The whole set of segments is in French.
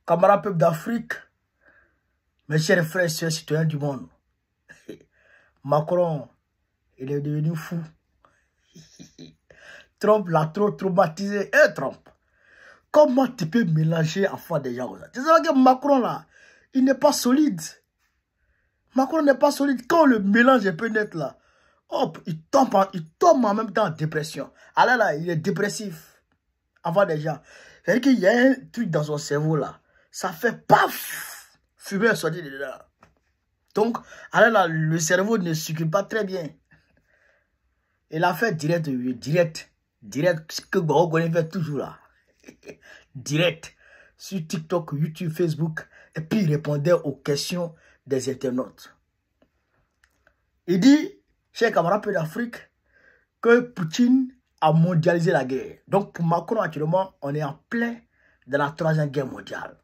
Camarades peuple d'Afrique, mes chers frères et sœurs citoyens du monde, Macron, il est devenu fou. Trump l'a trop traumatisé. Trump, comment tu peux mélanger à fois des gens comme ça? Tu sais que Macron là, il n'est pas solide. Macron n'est pas solide. Quand le mélange est peu net là, hop, il tombe en même temps en dépression. Alors là, il est dépressif. Avant des gens. C'est-à-dire qu'il y a un truc dans son cerveau là. Ça fait paf! Fumer sortir de là. Donc, alors là, le cerveau ne circule pas très bien. Il a fait direct, ce que Goro fait toujours là. Direct. Sur TikTok, YouTube, Facebook. Et puis il répondait aux questions des internautes. Il dit, chers camarades d'Afrique, que Poutine a mondialisé la guerre. Donc pour Macron actuellement, on est en plein dans la 3e guerre mondiale.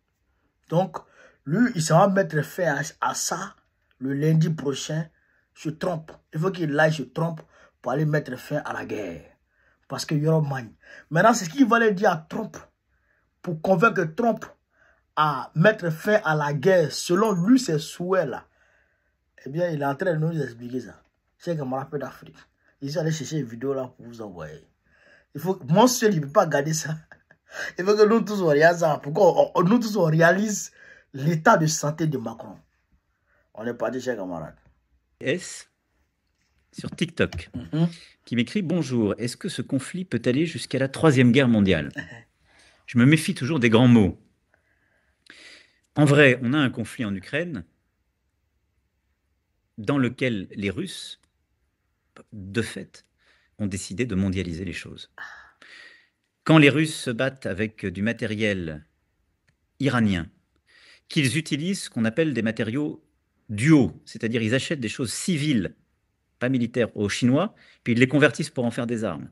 Donc lui, il s'en va mettre fin à ça le lundi prochain sur Trump. Il faut qu'il aille sur Trump pour aller mettre fin à la guerre. Parce que Europe magne. Maintenant, c'est ce qu'il va aller dire à Trump pour convaincre Trump à mettre fin à la guerre selon lui ses souhaits là. Eh bien, il est en train de nous expliquer ça. Chers camarades d'Afrique. Ils sont allés chercher une vidéo là pour vous envoyer. Il faut que mon seul, il ne peut pas garder ça. Il faut que nous tous on regarde ça. Pourquoi nous tous on réalise l'état de santé de Macron. On est parti, chers camarades. S sur TikTok, qui m'écrit: bonjour, est-ce que ce conflit peut aller jusqu'à la 3e guerre mondiale? Je me méfie toujours des grands mots. En vrai, on a un conflit en Ukraine dans lequel les Russes, de fait, ont décidé de mondialiser les choses. Quand les Russes se battent avec du matériel iranien, qu'ils utilisent ce qu'on appelle des matériaux duaux, c'est-à-dire ils achètent des choses civiles, pas militaires, aux Chinois, puis ils les convertissent pour en faire des armes,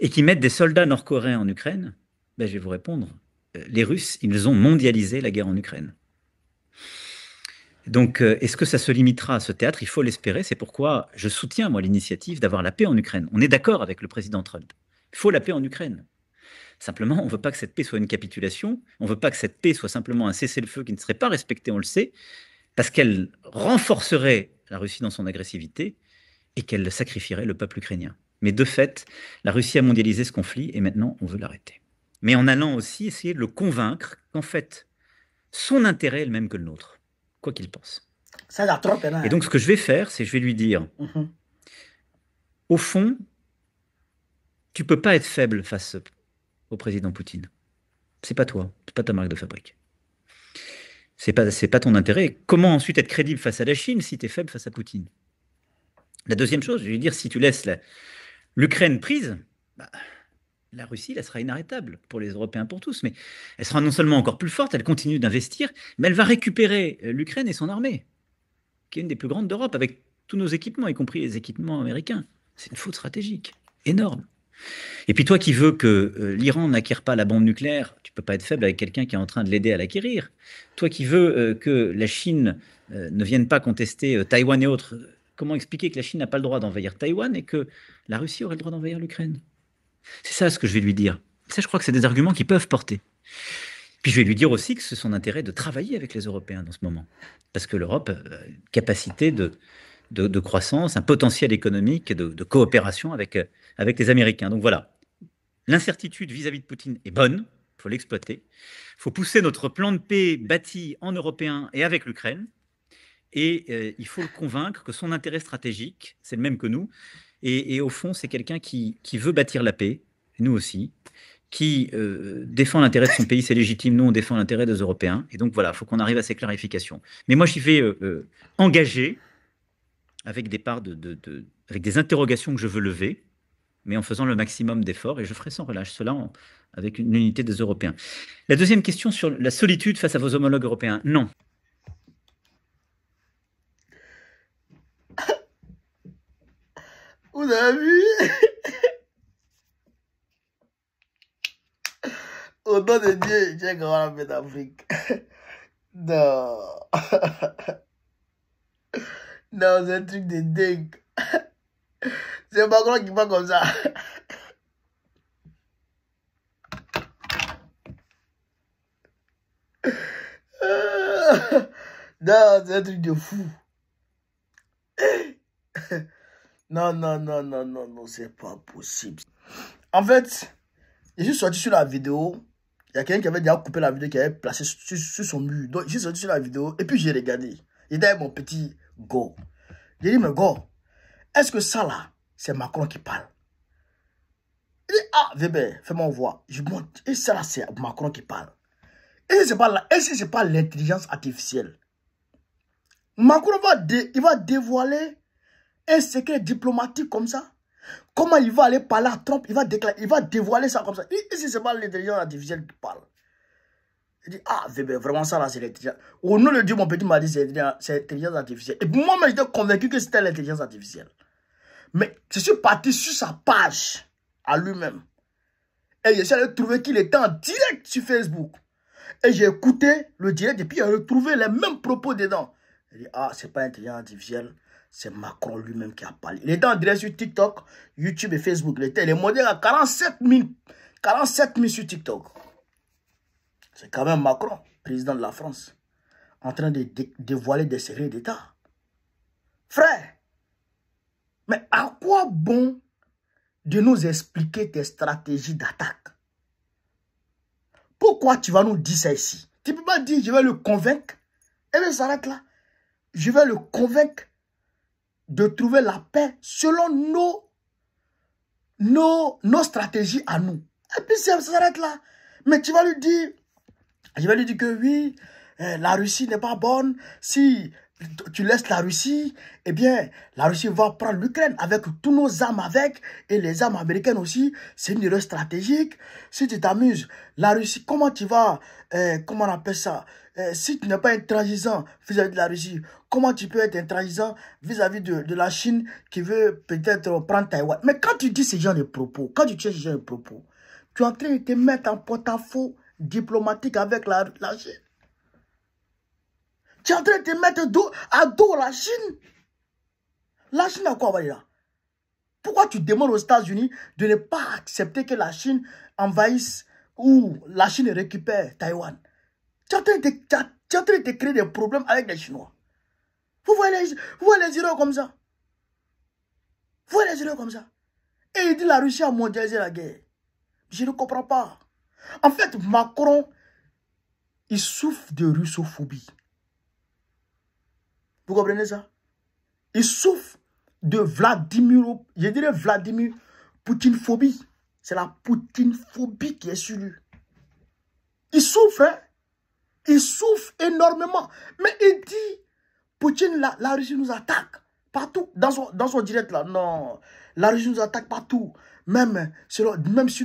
et qui mettent des soldats nord-coréens en Ukraine, ben, je vais vous répondre, les Russes, ils ont mondialisé la guerre en Ukraine. Donc, est-ce que ça se limitera à ce théâtre? Il faut l'espérer. C'est pourquoi je soutiens, moi, l'initiative d'avoir la paix en Ukraine. On est d'accord avec le président Trump. Il faut la paix en Ukraine. Simplement, on ne veut pas que cette paix soit une capitulation. On ne veut pas que cette paix soit simplement un cessez-le-feu qui ne serait pas respecté, on le sait, parce qu'elle renforcerait la Russie dans son agressivité et qu'elle sacrifierait le peuple ukrainien. Mais de fait, la Russie a mondialisé ce conflit et maintenant, on veut l'arrêter. Mais en allant aussi essayer de le convaincre qu'en fait, son intérêt est le même que le nôtre, quoi qu'il pense. Ça, la trompe, hein. Et donc, ce que je vais faire, c'est que je vais lui dire, au fond, tu ne peux pas être faible face au président Poutine. C'est pas toi, c'est pas ta marque de fabrique. C'est pas ton intérêt. Comment ensuite être crédible face à la Chine si tu es faible face à Poutine? La deuxième chose, je vais lui dire, si tu laisses l'Ukraine prise, bah, la Russie, elle sera inarrêtable pour les Européens, pour tous. Mais elle sera non seulement encore plus forte, elle continue d'investir, mais elle va récupérer l'Ukraine et son armée, qui est une des plus grandes d'Europe, avec tous nos équipements, y compris les équipements américains. C'est une faute stratégique énorme. Et puis toi qui veux que l'Iran n'acquiert pas la bombe nucléaire, tu ne peux pas être faible avec quelqu'un qui est en train de l'aider à l'acquérir. Toi qui veux que la Chine ne vienne pas contester Taïwan et autres, comment expliquer que la Chine n'a pas le droit d'envahir Taïwan et que la Russie aurait le droit d'envahir l'Ukraine? C'est ça ce que je vais lui dire. Ça, je crois que c'est des arguments qui peuvent porter. Puis je vais lui dire aussi que c'est son intérêt de travailler avec les Européens dans ce moment. Parce que l'Europe a une capacité de croissance, un potentiel économique, de coopération avec les Américains. Donc voilà, l'incertitude vis-à-vis de Poutine est bonne, il faut l'exploiter. Il faut pousser notre plan de paix bâti en Européens et avec l'Ukraine. Et il faut le convaincre que son intérêt stratégique, c'est le même que nous. Et au fond, c'est quelqu'un qui veut bâtir la paix, nous aussi, qui défend l'intérêt de son pays, c'est légitime. Nous, on défend l'intérêt des Européens. Et donc voilà, il faut qu'on arrive à ces clarifications. Mais moi, j'y vais engagé, avec avec des interrogations que je veux lever, mais en faisant le maximum d'efforts, et je ferai sans relâche cela avec une unité des Européens. La deuxième question sur la solitude face à vos homologues européens. Non. Vous avez vu? Au nom de Dieu, j'ai grand la paix d'Afrique. Non. Non, c'est un truc de dingue. C'est Macron qui parle comme ça. Non, c'est un truc de fou. Non, non, non, non, non, non, c'est pas possible. En fait, je suis sorti sur la vidéo. Il y a quelqu'un qui avait déjà coupé la vidéo, qui avait placé sur son mur. Donc, je suis sorti sur la vidéo et puis j'ai regardé. Il était avec mon petit go. J'ai dit, mais go, est-ce que ça là, c'est Macron qui parle? Il dit, ah, Weber, fais-moi voir. Je monte. Et ça là, c'est Macron qui parle. Et si c'est pas l'intelligence artificielle? Macron il va dévoiler un secret diplomatique comme ça. Comment il va aller parler à Trump? Il va dévoiler ça comme ça. Et si c'est pas l'intelligence artificielle qui parle? Il dit, ah, Weber, vraiment ça là, c'est l'intelligence. Au nom de Dieu, mon petit m'a dit, c'est l'intelligence artificielle. Et moi-même, j'étais convaincu que c'était l'intelligence artificielle. Mais je suis parti sur sa page à lui-même. Et j'ai essayé de trouver qu'il était en direct sur Facebook. Et j'ai écouté le direct et puis j'ai retrouvé les mêmes propos dedans. Il dit, ah, c'est pas l'intelligence artificielle, c'est Macron lui-même qui a parlé. Il était en direct sur TikTok, YouTube et Facebook. Il est modèle à 47 000 sur TikTok. C'est quand même Macron, président de la France, en train de dévoiler des secrets d'État. Frère, mais à quoi bon de nous expliquer tes stratégies d'attaque? Pourquoi tu vas nous dire ça ici? Tu ne peux pas dire, je vais le convaincre. Et bien, ça s'arrête là. Je vais le convaincre de trouver la paix selon nos stratégies à nous. Et puis, ça s'arrête là. Mais tu vas lui dire, je vais lui dire que oui, la Russie n'est pas bonne. Si tu laisses la Russie, eh bien, la Russie va prendre l'Ukraine avec tous nos armes avec, et les armes américaines aussi. C'est une erreur stratégique. Si tu t'amuses, la Russie, comment tu vas, comment on appelle ça? Si tu n'es pas intransigeant vis-à-vis de la Russie, comment tu peux être intransigeant vis-à-vis de la Chine qui veut peut-être prendre Taïwan? Mais quand tu dis ce genre de propos, quand tu tiens ce genre de propos, tu es en train de te mettre en porte-à-faux diplomatique avec la Chine. Tu es en train de te mettre à dos la Chine. La Chine a quoi, on va dire là? Pourquoi tu demandes aux États-Unis de ne pas accepter que la Chine envahisse ou la Chine récupère Taïwan? Tu es en train de te créer des problèmes avec les Chinois. Vous voyez les erreurs comme ça? Vous voyez les erreurs comme ça? Et il dit la Russie a mondialisé la guerre. Je ne comprends pas. En fait, Macron, il souffre de russophobie. Vous comprenez ça? Il souffre de Vladimir Poutine-phobie. C'est la Poutine-phobie qui est sur lui. Il souffre, hein? Il souffre énormément. Mais il dit, Poutine, la Russie nous attaque partout. Dans son direct là, non. La Russie nous attaque partout. Même sur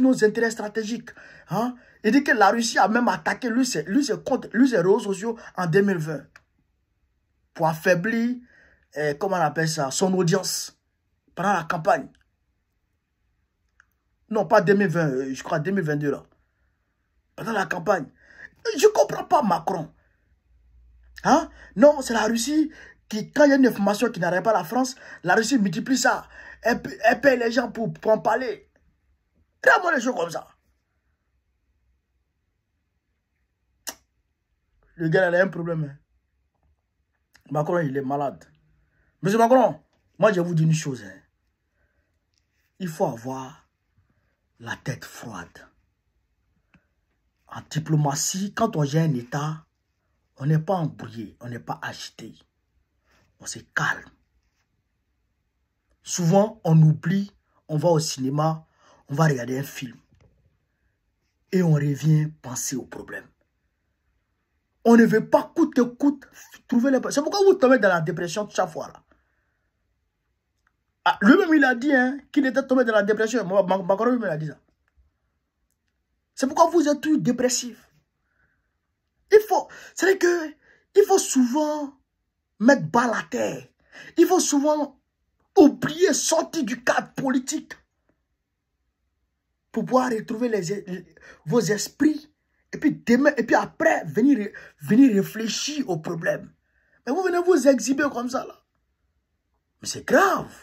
nos intérêts stratégiques. Hein? Il dit que la Russie a même attaqué, lui ses réseaux sociaux en 2020. Pour affaiblir, comment on appelle ça, son audience pendant la campagne. Non, pas 2020, je crois 2022 là. Pendant la campagne. Je ne comprends pas Macron. Hein? Non, c'est la Russie qui, quand il y a une information qui n'arrive pas à la France, la Russie multiplie ça. Elle paye les gens pour en parler. Regarde-moi les choses comme ça. Le gars, il a un problème. Hein. Macron, il est malade. Monsieur Macron, moi, je vous dis une chose. Hein. Il faut avoir la tête froide. En diplomatie, quand on gère un État, on n'est pas embrouillé, on n'est pas agité. On se calme. Souvent, on oublie, on va au cinéma, on va regarder un film. Et on revient penser au problème. On ne veut pas coûte que coûte trouver les... C'est pourquoi vous tombez dans la dépression chaque fois là. Ah, lui-même, il a dit hein, qu'il était tombé dans la dépression. Macron lui-même a dit ça. C'est pourquoi vous êtes tous dépressifs. C'est vrai que il faut souvent mettre balle à terre. Il faut souvent oublier, sortir du cadre politique pour pouvoir retrouver vos esprits et puis après venir réfléchir au problème. Mais vous venez vous exhiber comme ça là. Mais c'est grave.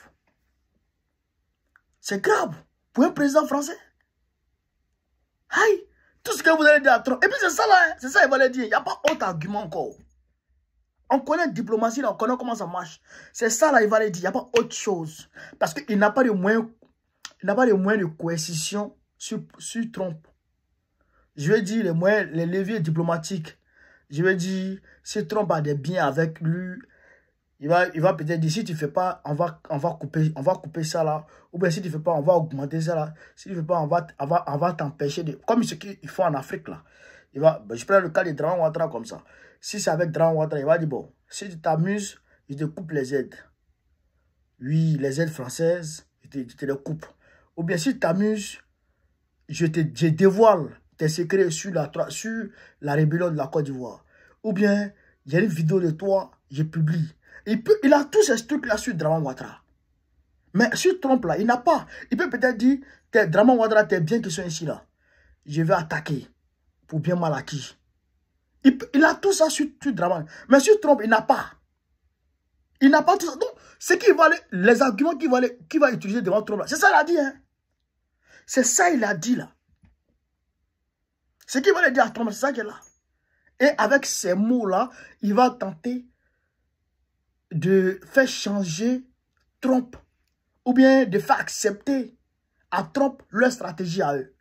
C'est grave pour un président français. Aïe, Tout ce que vous allez dire à Trump. Et puis c'est ça là, c'est ça il va le dire. Il n'y a pas autre argument encore. On connaît la diplomatie là, on connaît comment ça marche. C'est ça là, il va le dire. Il n'y a pas autre chose. Parce qu'il n'a pas de moyens, il n'a pas de moyens de coercition sur Trump. Je vais dire les moyens, les leviers diplomatiques. Je vais dire, si Trump a des biens avec lui, il va peut-être dire, si tu ne fais pas, on va couper ça là. Ou bien si tu ne fais pas, on va augmenter ça là. Si tu ne fais pas, on va t'empêcher de... Comme ce qu'ils font en Afrique là. Je prends le cas de Draman Ouattara comme ça. Si c'est avec Draman Ouattara, il va dire, bon, si tu t'amuses, je te coupe les aides. Oui, les aides françaises, je te les coupe. Ou bien si tu t'amuses, je dévoile tes secrets sur la rébellion de la Côte d'Ivoire. Ou bien, il y a une vidéo de toi, je publie. Il a tous ces trucs-là sur Draman Ouattara. Mais sur Trump, là, il n'a pas. Il peut peut-être dire, Draman Ouattara, tes biens qui sont ici, là, je vais attaquer pour bien mal acquis. Il a tout ça sur Draman. Mais sur Trump, il n'a pas. Il n'a pas tout ça. Donc, les arguments qu'il va utiliser devant Trump, c'est ça qu'il a dit. Hein? C'est ça qu'il a dit, là. Ce qu'il va le dire à Trump, c'est ça qu'il est là. Et avec ces mots-là, il va tenter de faire changer Trump. Ou bien de faire accepter à Trump leur stratégie à eux.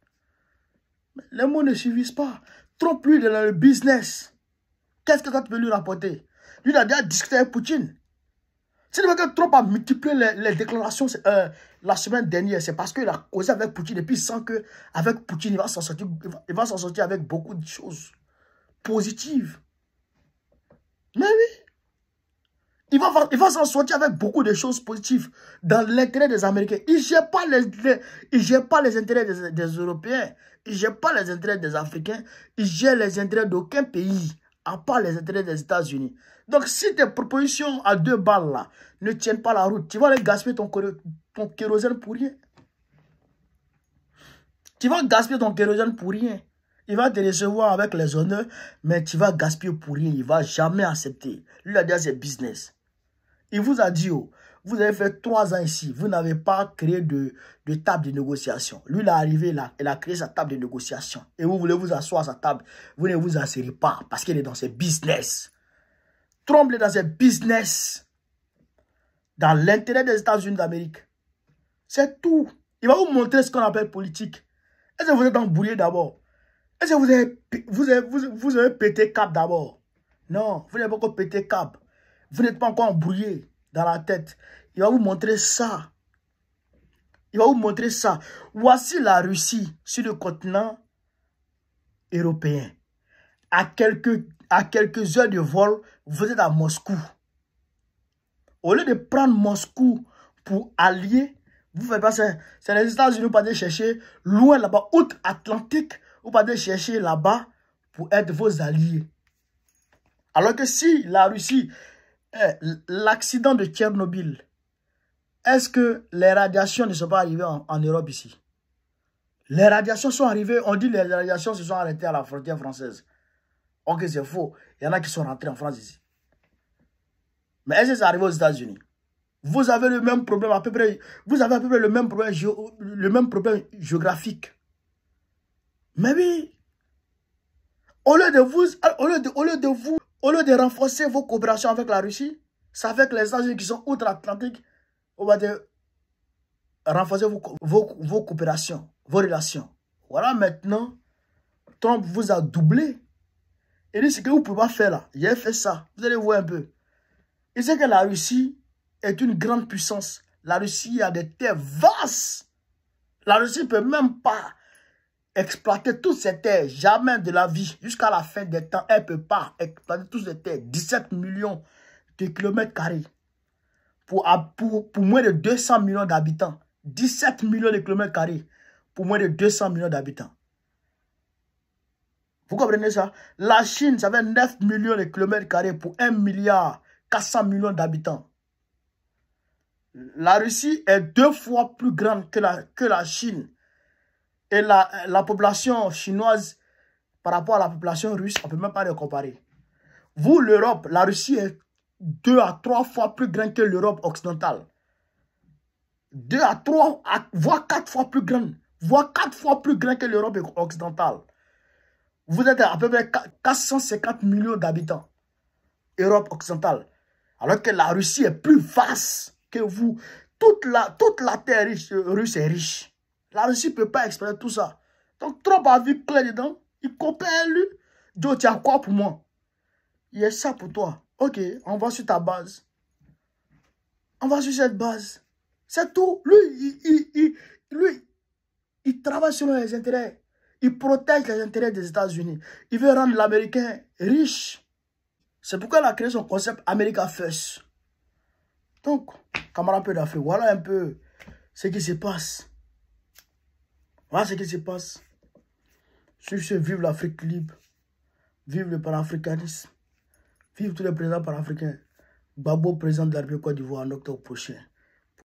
Mais les mots ne suffisent pas. Trump, lui, il est dans le business. Qu'est-ce que ça peut lui rapporter? Lui, il a déjà discuté avec Poutine. C'est que Trump a multiplié les déclarations la semaine dernière. C'est parce qu'il a causé avec Poutine. Et puis il sent qu'avec Poutine, il va s'en sortir avec beaucoup de choses positives. Mais oui. Il va s'en sortir avec beaucoup de choses positives dans l'intérêt des Américains. Il ne gère pas les intérêts des Européens. Il ne gère pas les intérêts des Africains. Il gère les intérêts d'aucun pays, à part les intérêts des États-Unis. Donc, si tes propositions à 2 balles là ne tiennent pas la route, tu vas aller gaspiller ton kérosène pour rien. Tu vas gaspiller ton kérosène pour rien. Il va te recevoir avec les honneurs, mais tu vas gaspiller pour rien. Il ne va jamais accepter. Lui, il a dit, c'est business. Il vous a dit, oh, vous avez fait 3 ans ici, vous n'avez pas créé de table de négociation. Lui, il est arrivé là, il a créé sa table de négociation. Et vous voulez vous asseoir à sa table, vous ne vous assurez pas parce qu'il est dans ses business. Trump est dans ses business. Dans l'intérêt des États-Unis d'Amérique. C'est tout. Il va vous montrer ce qu'on appelle politique. Est-ce que vous êtes embrouillé d'abord? Est-ce que vous avez pété cap d'abord? Non, vous n'avez pas encore pété cap. Vous n'êtes pas encore embrouillé dans la tête. Il va vous montrer ça. Il va vous montrer ça. Voici la Russie sur le continent européen. À quelques heures de vol, vous êtes à Moscou. Au lieu de prendre Moscou pour allier, vous faites pas ça. C'est les États-Unis, vous allez chercher loin là-bas, outre-Atlantique, vous allez chercher là-bas pour être vos alliés. Alors que si la Russie, l'accident de Tchernobyl, est-ce que les radiations ne sont pas arrivées en Europe ici? Les radiations sont arrivées, on dit que les radiations se sont arrêtées à la frontière française. Ok, c'est faux. Il y en a qui sont rentrés en France ici. Mais est-ce que ça arrive aux États-Unis? Vous avez le même problème à peu près. Vous avez à peu près le même problème géographique. Mais oui. Au lieu de renforcer vos coopérations avec la Russie, c'est avec les États-Unis qui sont outre-Atlantique, on va renforcer vos coopérations, vos relations. Voilà maintenant, Trump vous a doublé. Il dit ce que vous ne pouvez pas faire là. J'ai fait ça. Vous allez voir un peu. Il sait que la Russie est une grande puissance. La Russie a des terres vastes. La Russie ne peut même pas exploiter toutes ces terres. Jamais de la vie. Jusqu'à la fin des temps, elle ne peut pas exploiter toutes ces terres. 17 millions de kilomètres carrés. Pour moins de 200 millions d'habitants. 17 millions de kilomètres carrés. Pour moins de 200 millions d'habitants. Vous comprenez ça? La Chine, ça fait 9 millions de kilomètres carrés pour 1 milliard 400 millions d'habitants. La Russie est 2 fois plus grande que la Chine. Et la population chinoise, par rapport à la population russe, on ne peut même pas les comparer. Vous, l'Europe, la Russie est 2 à 3 fois plus grande que l'Europe occidentale. 2 à 3, voire 4 fois plus grande. Voire 4 fois plus grande que l'Europe occidentale. Vous êtes à peu près 450 millions d'habitants. Europe occidentale. Alors que la Russie est plus vaste que vous. Toute la terre russe est riche. La Russie ne peut pas exploiter tout ça. Donc, Trump a vu clair dedans. Il coopère lui. Joe, tu as quoi pour moi? Il y a ça pour toi. Ok, on va sur ta base. On va sur cette base. C'est tout. Lui, il travaille selon les intérêts. Il protège les intérêts des États-Unis. Il veut rendre l'Américain riche. C'est pourquoi il a créé son concept America First. Donc, camarade peu d'Afrique, voilà un peu ce qui se passe. Voilà ce qui se passe. Sur ce, vive l'Afrique libre. Vive le panafricanisme. Vive tous les présidents panafricains. Gbagbo, président de la République Côte d'Ivoire en octobre prochain.